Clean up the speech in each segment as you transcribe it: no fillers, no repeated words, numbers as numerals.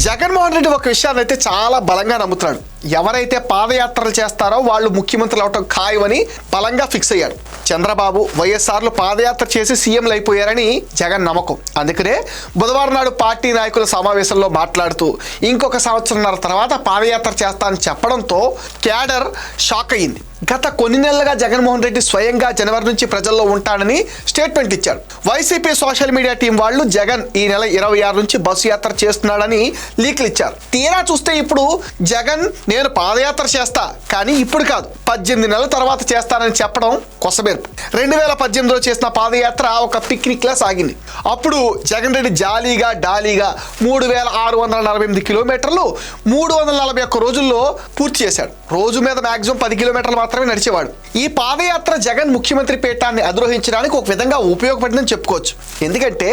జగన్మోహన్ రెడ్డి ఒక విషయాన్ని అయితే చాలా బలంగా నమ్ముతున్నాడు. ఎవరైతే పాదయాత్రలు చేస్తారో వాళ్ళు ముఖ్యమంత్రులు అవటం ఖాయమని బలంగా ఫిక్స్ అయ్యాడు. చంద్రబాబు వైఎస్ఆర్లు పాదయాత్ర చేసి సీఎంలు అయిపోయారని జగన్ నమ్మకం. అందుకనే బుధవారం నాడు పార్టీ నాయకుల సమావేశంలో మాట్లాడుతూ ఇంకొక సంవత్సరంన్నర తర్వాత పాదయాత్ర చేస్తానని చెప్పడంతో క్యాడర్ షాక్ అయ్యింది. గత కొన్ని నెలలుగా జగన్మోహన్ రెడ్డి స్వయంగా జనవరి నుంచి ప్రజల్లో ఉంటాడని స్టేట్మెంట్ ఇచ్చాడు. వైసీపీ సోషల్ మీడియా టీం వాళ్ళు జగన్ ఈ నెల 26 నుంచి బస్సు యాత్ర చేస్తున్నాడని లీకులు ఇచ్చారు. తీరా చూస్తే ఇప్పుడు జగన్ నేను పాదయాత్ర చేస్తా కానీ ఇప్పుడు కాదు 18 నెలల తర్వాత చేస్తానని చెప్పడం కొసమేర్పు. 2018లో చేసిన పాదయాత్ర ఒక పిక్నిక్ లా సాగింది. అప్పుడు జగన్ రెడ్డి జాలీగా డాలీగా 3648 కిలోమీటర్లు 341 రోజుల్లో పూర్తి చేశాడు. రోజు మీద మాక్సిమం 10 కిలోమీటర్లు మాత్రమే నడిచేవాడు. ఈ పాదయాత్ర జగన్ ముఖ్యమంత్రి పీఠాన్ని అధిరోహించడానికి ఒక విధంగా ఉపయోగపడిందని చెప్పుకోవచ్చు. ఎందుకంటే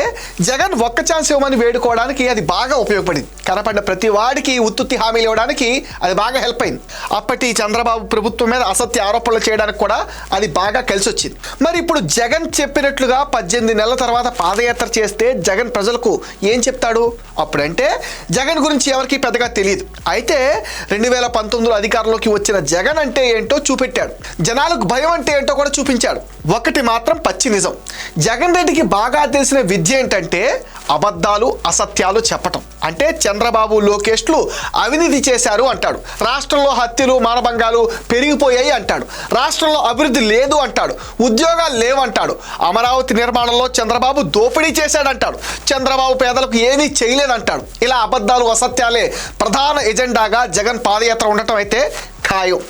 జగన్ ఒక్క ఛాన్స్ ఇవ్వమని వేడుకోవడానికి అది బాగా ఉపయోగపడింది. కనపడిన ప్రతి వాడికి ఉత్తుత్తి హామీలు ఇవ్వడానికి అది బాగా హెల్ప్ అయింది. అప్పటి చంద్రబాబు ప్రభుత్వం మీద అసత్య ఆరోపణలు చేయడానికి కూడా అది బాగా కలిసి వచ్చింది. మరి ఇప్పుడు జగన్ చెప్పినట్లుగా 18 నెలల తర్వాత పాదయాత్ర చేస్తే జగన్ ప్రజలకు ఏం చెప్తాడు? అప్పుడంటే జగన్ గురించి ఎవరికి పెద్దగా తెలియదు. అయితే 2019లో అధికారంలోకి వచ్చిన జగన్ అంటే ఏంటో చూపెట్టాడు. జనాలకు భయం అంటే ఏంటో కూడా చూపించాడు. ఒకటి మాత్రం పచ్చి నిజం, జగన్ రెడ్డికి బాగా తెలిసిన విద్య ఏంటంటే అబద్ధాలు అసత్యాలు చెప్పటం. అంటే చంద్రబాబు లోకేష్లు అవినీతి చేశారు అంటాడు, రాష్ట్రంలో హత్యలు మానభంగాలు పెరిగిపోయాయి అంటాడు, రాష్ట్రంలో అభివృద్ధి లేదు అంటాడు, ఉద్యోగాలు లేవంటాడు, అమరావతి నిర్మాణంలో చంద్రబాబు దోపిడీ చేశాడంటాడు, చంద్రబాబు పేదలకు ఏమీ చేయలేదంటాడు. ఇలా అబద్ధాలు అసత్యాలే ప్రధాన ఎజెండాగా జగన్ పాదయాత్ర ఉండటం అయితే ఖాయం.